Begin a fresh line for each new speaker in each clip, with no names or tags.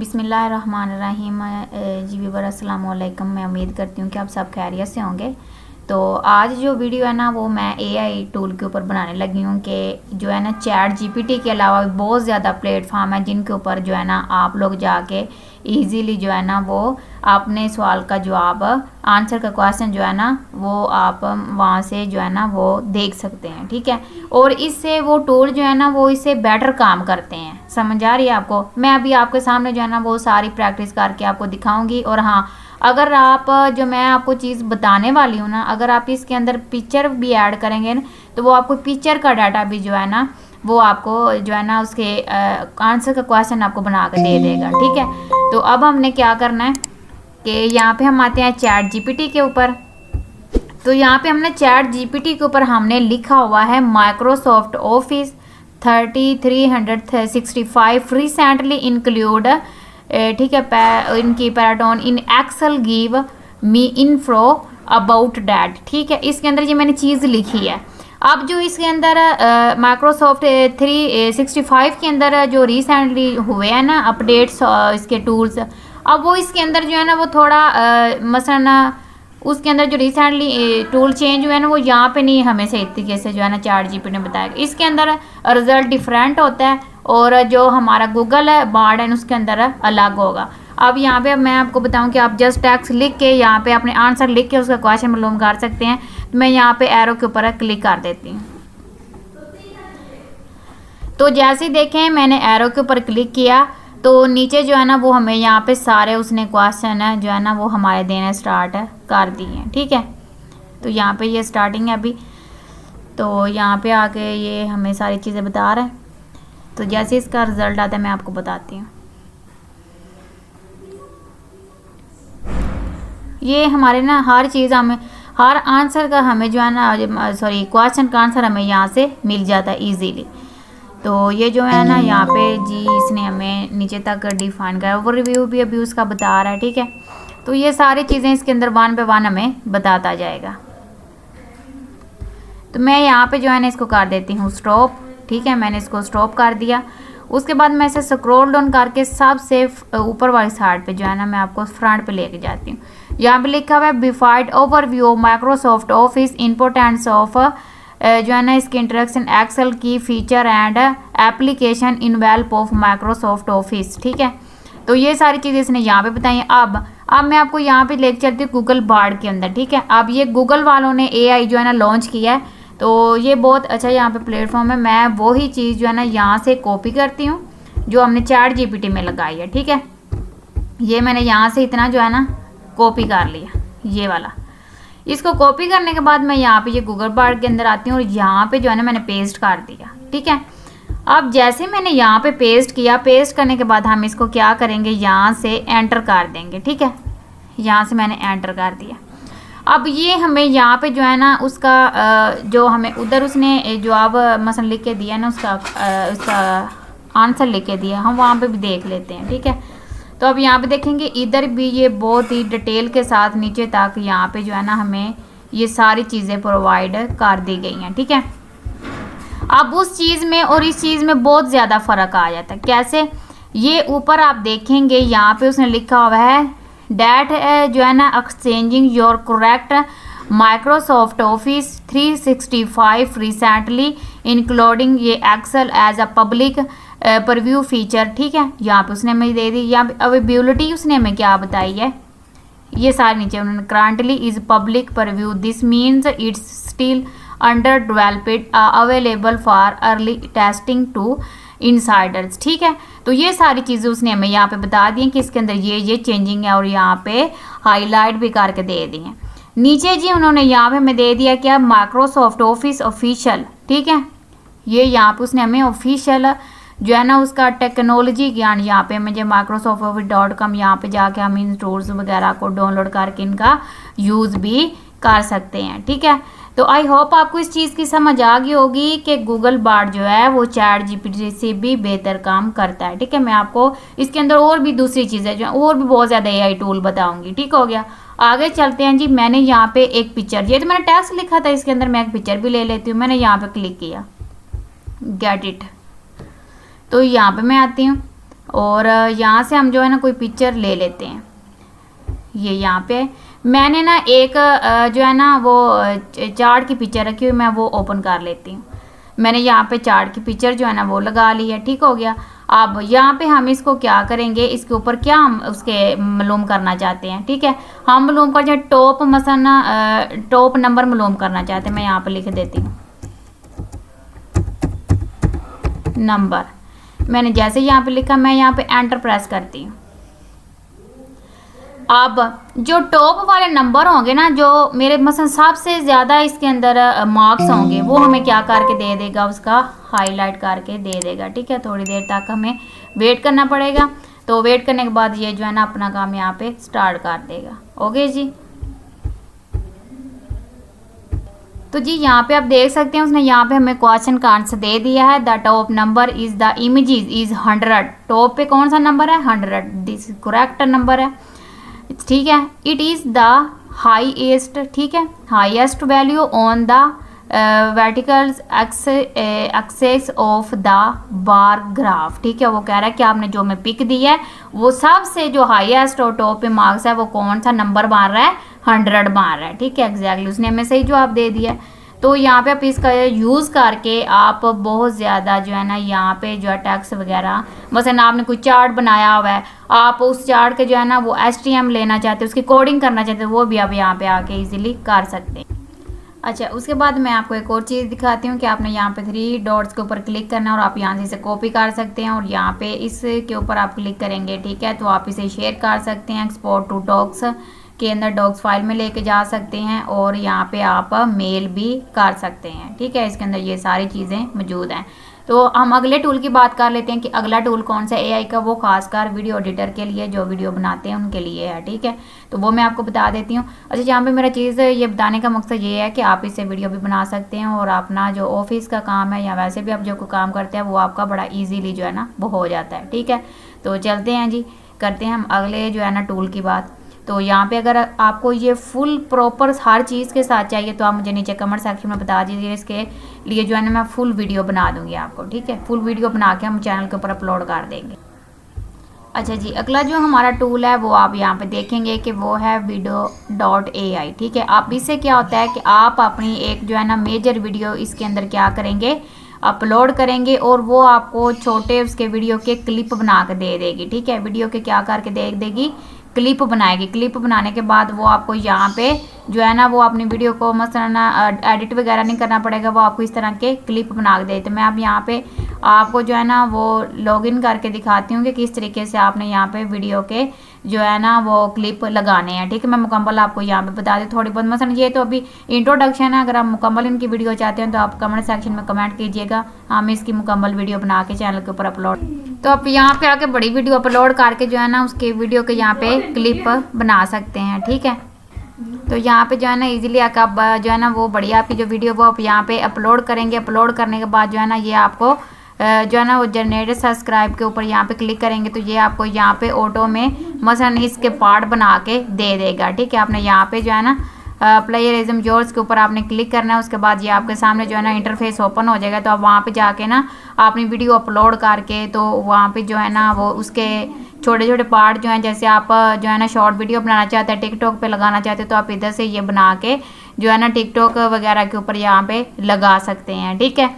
बिस्मिल्लाहिर्रहमानिर्रहीम। जी व्यूअर अस्सलाम वालेकुम। मैं उम्मीद करती हूँ कि आप सब खैरियत से होंगे। तो आज जो वीडियो है ना वो मैं एआई टूल के ऊपर बनाने लगी हूँ कि जो है ना चैट जीपीटी के अलावा बहुत ज़्यादा प्लेटफॉर्म है जिनके ऊपर जो है ना आप लोग जाके इजीली जो है ना वो अपने सवाल का जवाब आंसर का क्वेश्चन जो है ना वो आप वहाँ से जो है ना वो देख सकते हैं। ठीक है, और इससे वो टूल जो है ना वो इससे बेटर काम करते हैं। समझ आ रही है आपको? मैं अभी आपके सामने जो है ना वो सारी प्रैक्टिस करके आपको दिखाऊंगी। और हाँ, अगर आप जो मैं आपको चीज़ बताने वाली हूँ ना, अगर आप इसके अंदर पिक्चर भी ऐड करेंगे ना तो वो आपको पिक्चर का डाटा भी जो है ना वो आपको जो है ना उसके आंसर का क्वेश्चन आपको बना कर दे देगा। ठीक है, तो अब हमने क्या करना है कि यहाँ पे हम आते हैं चैट जीपीटी के ऊपर। तो यहाँ पे हमने चैट जीपीटी के ऊपर हमने लिखा हुआ है माइक्रोसॉफ्ट ऑफिस 3365 रिसेंटली इंक्लूड, ठीक है, इनकी पैराटोन in Excel give me info about that. ठीक है, इसके अंदर ये मैंने चीज़ लिखी है। अब जो इसके अंदर माइक्रोसॉफ्ट 365 के अंदर जो रिसेंटली हुए हैं ना अपडेट्स इसके टूल्स, अब वो इसके अंदर जो है ना वो थोड़ा मसलन उसके अंदर जो रिसेंटली टूल चेंज हुए हैं ना वो यहाँ पे नहीं हमें सही तरीके से जो है ना चैट जीपीटी ने बताया। इसके अंदर रिजल्ट डिफरेंट होता है और जो हमारा गूगल है बार्ड है उसके अंदर अलग होगा। अब यहाँ पे मैं आपको बताऊँ कि आप जस्ट टेक्स्ट लिख के यहाँ पे अपने आंसर लिख के उसका क्वेश्चन मालूम कर सकते हैं। तो मैं यहाँ पे एरो के ऊपर क्लिक कर देती हूँ। तो जैसे देखें मैंने एरो के ऊपर क्लिक किया तो नीचे जो है ना वो हमें यहाँ पे सारे उसने क्वेश्चन है जो है ना वो हमारे देने स्टार्ट कर दिए हैं। ठीक है, तो यहाँ पे ये स्टार्टिंग है अभी, तो यहाँ पे आके ये हमें सारी चीज़ें बता रहा है। तो जैसे इसका रिज़ल्ट आता है मैं आपको बताती हूँ। ये हमारे ना हर चीज़ हमें हर आंसर का हमें जो है ना सॉरी क्वेश्चन का आंसर हमें यहाँ से मिल जाता है ईजीली। तो ये जो है ना यहाँ पे जी इसने हमें नीचे तक डिफाइन किया, वो रिव्यू भी अभी उसका बता रहा है। ठीक है, तो ये सारी चीज़ें इसके अंदर वन बाय वन हमें बताता जाएगा। तो मैं यहाँ पे जो है ना इसको कर देती हूँ स्टॉप। ठीक है, मैंने इसको स्टॉप कर दिया। उसके बाद मैं इसे स्क्रॉल डाउन करके सबसे ऊपर वाली साइड पे जो है ना मैं आपको फ्रंट पे लेके जाती हूँ। यहाँ पे लिखा हुआ है बिफाइड overview Microsoft Office importance of जो है ना इसके इंट्रोडक्शन एक्सेल की फीचर एंड एप्लीकेशन इन वेल्प ऑफ माइक्रोसॉफ्ट ऑफिस। ठीक है, तो ये सारी चीज़ें इसने यहाँ पे बताई हैं। अब मैं आपको यहाँ पे लेके चलती हूँ गूगल बार्ड के अंदर। ठीक है, अब ये गूगल वालों ने एआई जो है ना लॉन्च किया है, तो ये बहुत अच्छा यहाँ पे प्लेटफॉर्म है। मैं वही चीज़ जो है ना यहाँ से कॉपी करती हूँ जो हमने चैट जीपीटी में लगाई है। ठीक है, ये मैंने यहाँ से इतना जो है ना कॉपी कर लिया, ये वाला। इसको कॉपी करने के बाद मैं यहाँ पे ये गूगल बार्ड के अंदर आती हूँ और यहाँ पे जो है ना मैंने पेस्ट कर दिया। ठीक है, अब जैसे मैंने यहाँ पे पेस्ट किया, पेस्ट करने के बाद हम इसको क्या करेंगे यहाँ से एंटर कर देंगे। ठीक है, यहाँ से मैंने एंटर कर दिया। अब ये हमें यहाँ पे जो है ना उसका जो हमें उधर उसने जवाब मसलन लिख के दिया ना उसका आंसर लिख के दिया, हम वहाँ पे भी देख लेते हैं। ठीक है, तो अब यहाँ पे देखेंगे इधर भी ये बहुत ही डिटेल के साथ नीचे तक यहाँ पे जो है ना हमें ये सारी चीज़ें प्रोवाइड कर दी गई हैं। ठीक है, अब उस चीज़ में और इस चीज़ में बहुत ज़्यादा फ़र्क आ जाता है। कैसे? ये ऊपर आप देखेंगे यहाँ पे उसने लिखा हुआ है डैट जो है ना exchanging your correct Microsoft Office 365 recently including ये Excel as a public preview feature. ठीक है, यहाँ पे उसने हमें दे दी। यहाँ पे अवेलेबिलिटी उसने हमें क्या बताई है, ये सारे नीचे उन्होंने currently is public preview this means it's still under developed available for early testing to insiders. ठीक है, तो ये सारी चीज़ें उसने हमें यहाँ पे बता दी हैं कि इसके अंदर ये चेंजिंग है और यहाँ पे हाईलाइट भी करके दे दी हैं। नीचे जी उन्होंने यहाँ पे हमें दे दिया क्या माइक्रोसॉफ्ट ऑफिस ऑफिशियल। ठीक है, ये यहाँ पे उसने हमें ऑफिशियल जो है ना उसका टेक्नोलॉजी ज्ञान यहाँ पे मुझे microsoftoffice.com यहाँ पे जाके हम इन टूल्स वगैरह को डाउनलोड करके इनका यूज़ भी कर सकते हैं। ठीक है, तो आई होप आपको इस चीज़ की समझ आ गई होगी कि गूगल बार्ड जो है वो चैट जीपीटी से भी बेहतर काम करता है। ठीक है, मैं आपको इसके अंदर और भी दूसरी चीज़ें जो है और भी बहुत ज़्यादा एआई टूल बताऊंगी। ठीक हो गया, आगे चलते हैं जी। मैंने यहाँ पे एक पिक्चर, ये तो मैंने टेक्स्ट लिखा था, इसके अंदर मैं एक पिक्चर भी ले लेती हूँ। मैंने यहाँ पे क्लिक किया गेट इट, तो यहाँ पे मैं आती हूँ और यहाँ से हम जो है ना कोई पिक्चर ले लेते हैं। ये यहाँ पे मैंने ना एक जो है ना वो चार्ट की पिक्चर रखी हुई, मैं वो ओपन कर लेती हूँ। मैंने यहाँ पे चार्ट की पिक्चर जो है ना वो लगा ली है, ठीक हो गया। अब यहाँ पे हम इसको क्या करेंगे, इसके ऊपर क्या हम उसके मालूम करना चाहते हैं, ठीक है। हम मालूम कर जाए टॉप, मसलन टॉप नंबर मालूम करना चाहते हैं। मैं यहाँ पे लिख देती हूँ नंबर। मैंने जैसे यहाँ पे लिखा, मैं यहाँ पे एंटर प्रेस करती हूँ। अब जो टॉप वाले नंबर होंगे ना, जो मेरे मसलन सबसे ज़्यादा इसके अंदर मार्क्स होंगे, वो हमें क्या करके दे देगा, उसका हाईलाइट करके दे देगा, ठीक है। थोड़ी देर तक हमें वेट करना पड़ेगा। तो वेट करने के बाद ये जो है ना अपना काम यहाँ पे स्टार्ट कर देगा। ओके जी। तो जी यहाँ पे आप देख सकते हैं, उसने यहाँ पे हमें क्वेश्चन का आंसर दे दिया है। The top number is the images is 100। Top पे कौन सा नंबर है, 100। दिस करेक्ट नंबर है, ठीक है। इट इज़ द हाईएस्ट, ठीक है, highest value on the vertical access of the bar graph, ठीक है। वो कह रहा है कि आपने जो मैं पिक दी है वो सबसे जो हाईएस्ट और टॉप पे मार्क्स है वो कौन सा नंबर मार रहा है, 100 मार रहा है, ठीक है। एग्जैक्टली उसने हमें सही जवाब दे दिया। तो यहाँ पे आप इसका यूज़ करके आप बहुत ज़्यादा जो है ना यहाँ पे जो है टैक्स वगैरह, मसलन आपने कोई चार्ट बनाया हुआ है, आप उस चार्ट के जो है ना वो HTML लेना चाहते हैं, उसकी कोडिंग करना चाहते हैं, वो भी आप यहाँ पे आके इजीली कर सकते हैं। अच्छा, उसके बाद मैं आपको एक और चीज़ दिखाती हूँ कि आपने यहाँ पे 3 डॉट्स के ऊपर क्लिक करना है और आप यहाँ से इसे कॉपी कर सकते हैं और यहाँ पे इसके ऊपर आप क्लिक करेंगे, ठीक है। तो आप इसे शेयर कर सकते हैं, एक्सपोर्ट टू डॉक्स के अंदर डॉक्स फाइल में लेके जा सकते हैं और यहाँ पे आप मेल भी कर सकते हैं, ठीक है। इसके अंदर ये सारी चीज़ें मौजूद हैं। तो हम अगले टूल की बात कर लेते हैं कि अगला टूल कौन सा AI का, वो खासकर वीडियो एडिटर के लिए, जो वीडियो बनाते हैं उनके लिए है, ठीक है। तो वो मैं आपको बता देती हूँ। अच्छा, यहाँ पे मेरा चीज़ ये बताने का मकसद ये है कि आप इससे वीडियो भी बना सकते हैं और अपना जो ऑफिस का काम है या वैसे भी आप जो कोई काम करते हैं वो आपका बड़ा ईजीली जो है ना वो हो जाता है, ठीक है। तो चलते हैं जी, करते हैं हम अगले जो है ना टूल की बात। तो यहाँ पे अगर आपको ये फुल प्रॉपर हर चीज़ के साथ चाहिए तो आप मुझे नीचे कमेंट सेक्शन में बता दीजिए, इसके लिए जो है ना मैं फुल वीडियो बना दूंगी आपको, ठीक है। फुल वीडियो बना के हम चैनल के ऊपर अपलोड कर देंगे। अच्छा जी, अगला जो हमारा टूल है वो आप यहाँ पे देखेंगे कि वो है video.ai, ठीक है। आप इससे क्या होता है कि आप अपनी एक जो है ना मेजर वीडियो इसके अंदर क्या करेंगे, अपलोड करेंगे और वो आपको छोटे उसके वीडियो के क्लिप बना के दे देगी, ठीक है। वीडियो के क्या करके दे देगी, क्लिप बनाएगी। क्लिप बनाने के बाद वो आपको यहाँ पे जो है ना वो अपनी वीडियो को मसलन एडिट वगैरह नहीं करना पड़ेगा, वो आपको इस तरह के क्लिप बना के दे। तो मैं अब यहाँ पे आपको जो है ना वो लॉगिन करके दिखाती हूँ कि किस तरीके से आपने यहाँ पे वीडियो के जो है ना वो क्लिप लगाने हैं, ठीक है। मैं मुकम्मल आपको यहाँ पे बता दूँ थोड़ी बहुत, मसलन ये तो अभी इंट्रोडक्शन है। अगर आप मुकम्मल इनकी वीडियो चाहते हैं तो आप कमेंट सेक्शन में कमेंट कीजिएगा, हम इसकी मुकम्मल वीडियो बना के चैनल के ऊपर अपलोड। तो आप यहाँ पे आके बड़ी वीडियो अपलोड करके जो है ना उसके वीडियो के यहाँ पे क्लिप बना सकते हैं, ठीक है। तो यहाँ पे जो है ना इजीली आकर आप जो है ना वो बढ़िया आपकी जो वीडियो वो आप यहाँ पे अपलोड करेंगे। अपलोड करने के बाद जो है ना ये आपको जो है ना वो जनरेट सब्सक्राइब के ऊपर यहाँ पे क्लिक करेंगे तो ये आपको यहाँ पे ऑटो में मसलन इसके पार्ट बना के दे देगा, ठीक है। आपने यहाँ पे जो है ना प्लेयरिज्म योर्स के ऊपर आपने क्लिक करना है। उसके बाद ये आपके सामने जो है ना इंटरफेस ओपन हो जाएगा। तो आप वहाँ पे जाके ना अपनी वीडियो अपलोड करके तो वहाँ पे जो है ना वो उसके छोटे छोटे पार्ट जो हैं, जैसे आप जो है ना शॉर्ट वीडियो बनाना चाहते हैं, टिकटॉक पे लगाना चाहते हैं तो आप इधर से ये बना के जो है ना टिकटॉक वगैरह के ऊपर यहाँ पे लगा सकते हैं, ठीक है।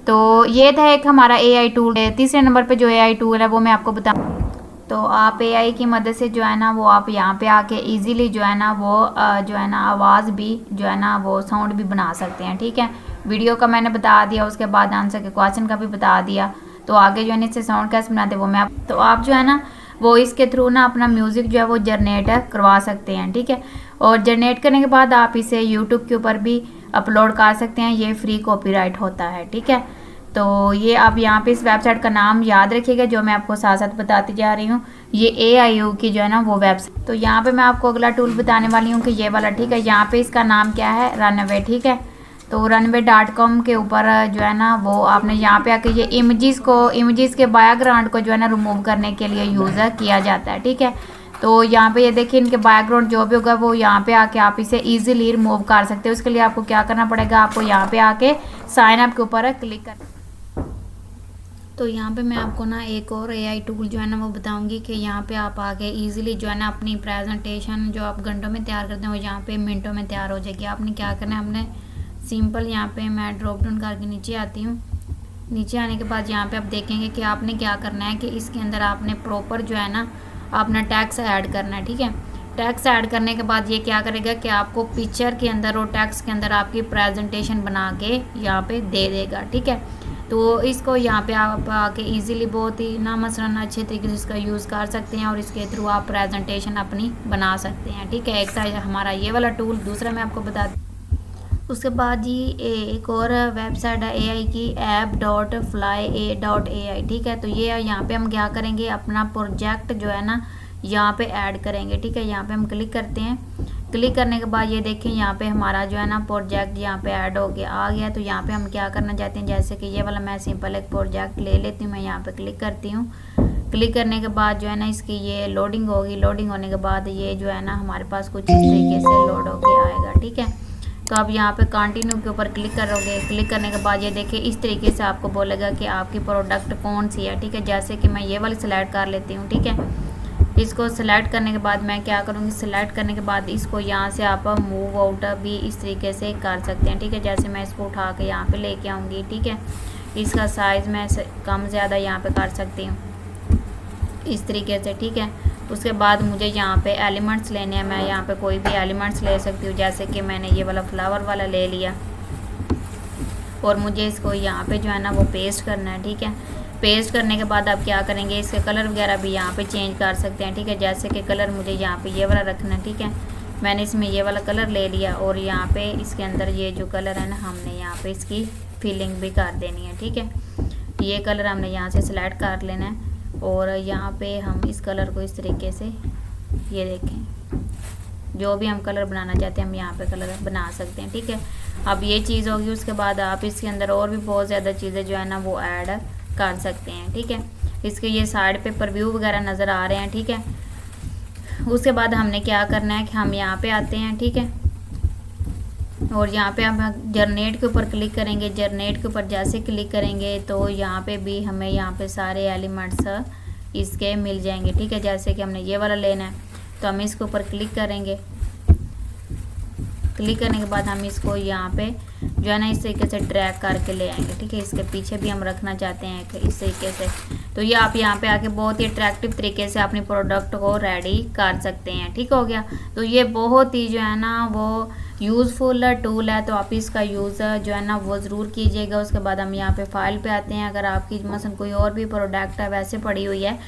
तो ये था एक हमारा AI टूल। तीसरे नंबर पे जो AI टूल है वो मैं आपको बता, तो आप AI की मदद से जो है ना वो आप यहाँ पे आके इजीली जो है ना वो जो है ना आवाज़ भी जो है ना वो साउंड भी बना सकते हैं, ठीक है। वीडियो का मैंने बता दिया, उसके बाद आंसर के क्वेश्चन का भी बता दिया। तो आगे जो है इससे साउंड कैसे बनाते वो मैं तो आप जो है ना वो इसके थ्रू ना अपना म्यूज़िक जो है वो जनरेट करवा सकते हैं, ठीक है। और जनरेट करने के बाद आप इसे यूट्यूब के ऊपर भी अपलोड कर सकते हैं, ये फ्री कॉपीराइट होता है, ठीक है। तो ये आप यहाँ पे इस वेबसाइट का नाम याद रखिएगा जो मैं आपको साथ साथ बताती जा रही हूँ, ये AIU की जो है ना वो वेबसाइट। तो यहाँ पे मैं आपको अगला टूल बताने वाली हूँ कि ये वाला, ठीक है। यहाँ पे इसका नाम क्या है, रनवे, ठीक है। तो runway.com के ऊपर जो है ना वो आपने यहाँ पे आके ये इमेजेस के बैकग्राउंड को जो है ना रिमूव करने के लिए यूज़ किया जाता है, ठीक है। तो यहाँ पे ये देखिए इनके बैकग्राउंड जो भी होगा वो यहाँ पे आके आप इसे इजीली रिमूव कर सकते हो। उसके लिए आपको क्या करना पड़ेगा, आपको यहाँ पे आके साइन अप के ऊपर क्लिक कर। तो यहाँ पे मैं आपको ना एक और AI टूल जो है ना वो बताऊंगी कि यहाँ पे आप आके इजीली जो है ना अपनी प्रेजेंटेशन जो आप घंटों में तैयार करते हैं वो यहाँ पे मिनटों में तैयार हो जाएगी। आपने क्या करना है, हमने सिंपल यहाँ पे मैं ड्रॉप डाउन करके नीचे आती हूँ। नीचे आने के बाद यहाँ पे आप देखेंगे कि आपने क्या करना है कि इसके अंदर आपने प्रॉपर जो है ना अपना टैक्स ऐड करना है। ठीक है, टैक्स ऐड करने के बाद ये क्या करेगा कि आपको पिक्चर के अंदर और टैक्स के अंदर आपकी प्रेजेंटेशन बना के यहाँ पे दे देगा। ठीक है, तो इसको यहाँ पे आप आके इजीली बहुत ही ना मसलन अच्छे तरीके से इसका यूज़ कर सकते हैं और इसके थ्रू आप प्रेजेंटेशन अपनी बना सकते हैं। ठीक है, एक था हमारा ये वाला टूल। दूसरा मैं आपको बता उसके बाद जी एक और वेबसाइट है AI की app.fly.ai। ठीक है, तो ये यहाँ पे हम क्या करेंगे, अपना प्रोजेक्ट जो है ना यहाँ पे ऐड करेंगे। ठीक है, यहाँ पे हम क्लिक करते हैं। क्लिक करने के बाद ये देखें यहाँ पे हमारा जो है ना प्रोजेक्ट यहाँ पे ऐड हो गया आ गया। तो यहाँ पे हम क्या करना चाहते हैं, जैसे कि ये वाला मैं सिंपल एक प्रोजेक्ट ले लेती हूँ। मैं यहाँ पे क्लिक करती हूँ। क्लिक करने के बाद जो है ना इसकी ये लोडिंग होगी। लोडिंग होने के बाद ये जो है ना हमारे पास कुछ इस तरीके से लोड होके आएगा। ठीक है, तो आप यहाँ पे कंटिन्यू के ऊपर क्लिक करोगे। क्लिक करने के बाद ये देखिए इस तरीके से आपको बोलेगा कि आपकी प्रोडक्ट कौन सी है। ठीक है, जैसे कि मैं ये वाली सिलेक्ट कर लेती हूँ। ठीक है, इसको सिलेक्ट करने के बाद मैं क्या करूँगी, सिलेक्ट करने के बाद इसको यहाँ से आप मूव आउट भी इस तरीके से कर सकते हैं। ठीक है, जैसे मैं इसको उठा के यहाँ पे लेके आऊँगी। ठीक है, इसका साइज़ मैं कम ज़्यादा यहाँ पे कर सकती हूँ इस तरीके से। ठीक है, उसके बाद मुझे यहाँ पे एलिमेंट्स लेने हैं। मैं यहाँ पे कोई भी एलिमेंट्स ले सकती हूँ, जैसे कि मैंने ये वाला फ्लावर वाला ले लिया और मुझे इसको यहाँ पे जो है ना वो पेस्ट करना है। ठीक है, पेस्ट करने के बाद आप क्या करेंगे, इसके कलर वगैरह भी यहाँ पे चेंज कर सकते हैं। ठीक है, जैसे कि कलर मुझे यहाँ पे ये वाला रखना है। ठीक है, मैंने इसमें ये वाला कलर ले लिया और यहाँ पे इसके अंदर ये जो कलर है ना हमने यहाँ पे इसकी फिलिंग भी कर देनी है। ठीक है, ये कलर हमने यहाँ से सिलेक्ट कर लेना है और यहाँ पे हम इस कलर को इस तरीके से ये देखें जो भी हम कलर बनाना चाहते हैं हम यहाँ पे कलर बना सकते हैं। ठीक है, अब ये चीज़ होगी। उसके बाद आप इसके अंदर और भी बहुत ज़्यादा चीज़ें जो है ना वो ऐड कर सकते हैं। ठीक है, इसके ये साइड पे प्रीव्यू वगैरह नज़र आ रहे हैं। ठीक है, उसके बाद हमने क्या करना है कि हम यहाँ पे आते हैं। ठीक है, और यहाँ पे हम जनरेट के ऊपर क्लिक करेंगे। जनरेट के ऊपर जैसे क्लिक करेंगे तो यहाँ पे भी हमें यहाँ पे सारे एलिमेंट्स इसके मिल जाएंगे। ठीक है, जैसे कि हमने ये वाला लेना है तो हम इसके ऊपर क्लिक करेंगे। क्लिक करने के बाद हम इसको यहाँ पे जो है ना इस तरीके से ड्रैग करके ले आएंगे। ठीक है, इसके पीछे भी हम रखना चाहते हैं इस तरीके से। तो ये आप यहाँ पे आके बहुत ही अट्रैक्टिव तरीके से अपनी प्रोडक्ट को रेडी कर सकते हैं। ठीक हो गया, तो ये बहुत ही जो है ना वो यूज़फुल टूल है, तो आप इसका यूज़ जो है ना वो ज़रूर कीजिएगा। उसके बाद हम यहाँ पे फाइल पे आते हैं। अगर आपकी मसलन कोई और भी प्रोडक्ट है वैसे पड़ी हुई है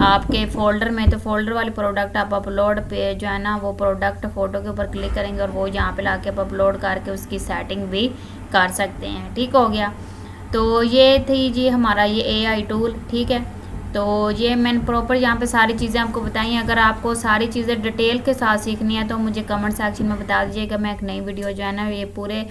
आपके फोल्डर में, तो फोल्डर वाली प्रोडक्ट आप अपलोड पे जो है ना वो प्रोडक्ट फ़ोटो के ऊपर क्लिक करेंगे और वो यहाँ पे लाके आप अपलोड करके उसकी सेटिंग भी कर सकते हैं। ठीक हो गया, तो ये थी जी हमारा ये AI टूल। ठीक है, तो ये मैंने प्रॉपर यहाँ पे सारी चीज़ें आपको बताई हैं। अगर आपको सारी चीज़ें डिटेल के साथ सीखनी है तो मुझे कमेंट सेक्शन में बता दीजिएगा। मैं एक नई वीडियो जो है ना ये पूरे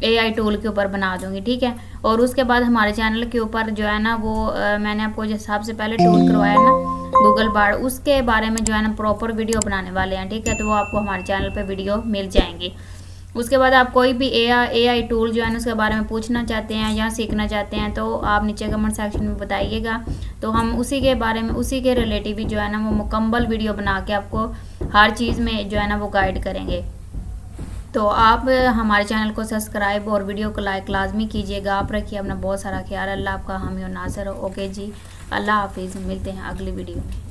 AI टूल के ऊपर बना दूंगी। ठीक है, और उसके बाद हमारे चैनल के ऊपर जो है ना वो मैंने आपको जो सबसे पहले टूल करवाया ना गूगल बार्ड, उसके बारे में जो है ना प्रॉपर वीडियो बनाने वाले हैं। ठीक है, तो वो आपको हमारे चैनल पे वीडियो मिल जाएंगी। उसके बाद आप कोई भी AI टूल जो है ना उसके बारे में पूछना चाहते हैं या सीखना चाहते हैं तो आप नीचे कमेंट सेक्शन में बताइएगा, तो हम उसी के बारे में उसी के रिलेटिव जो है ना वो मुकम्मल वीडियो बना के आपको हर चीज़ में जो है ना वो गाइड करेंगे। तो आप हमारे चैनल को सब्सक्राइब और वीडियो को लाइक लाजमी कीजिएगा। आप रखिए अपना बहुत सारा ख्याल। अल्लाह आपका हामी और नासर हो। ओके जी, अल्लाह हाफिज़, मिलते हैं अगली वीडियो में।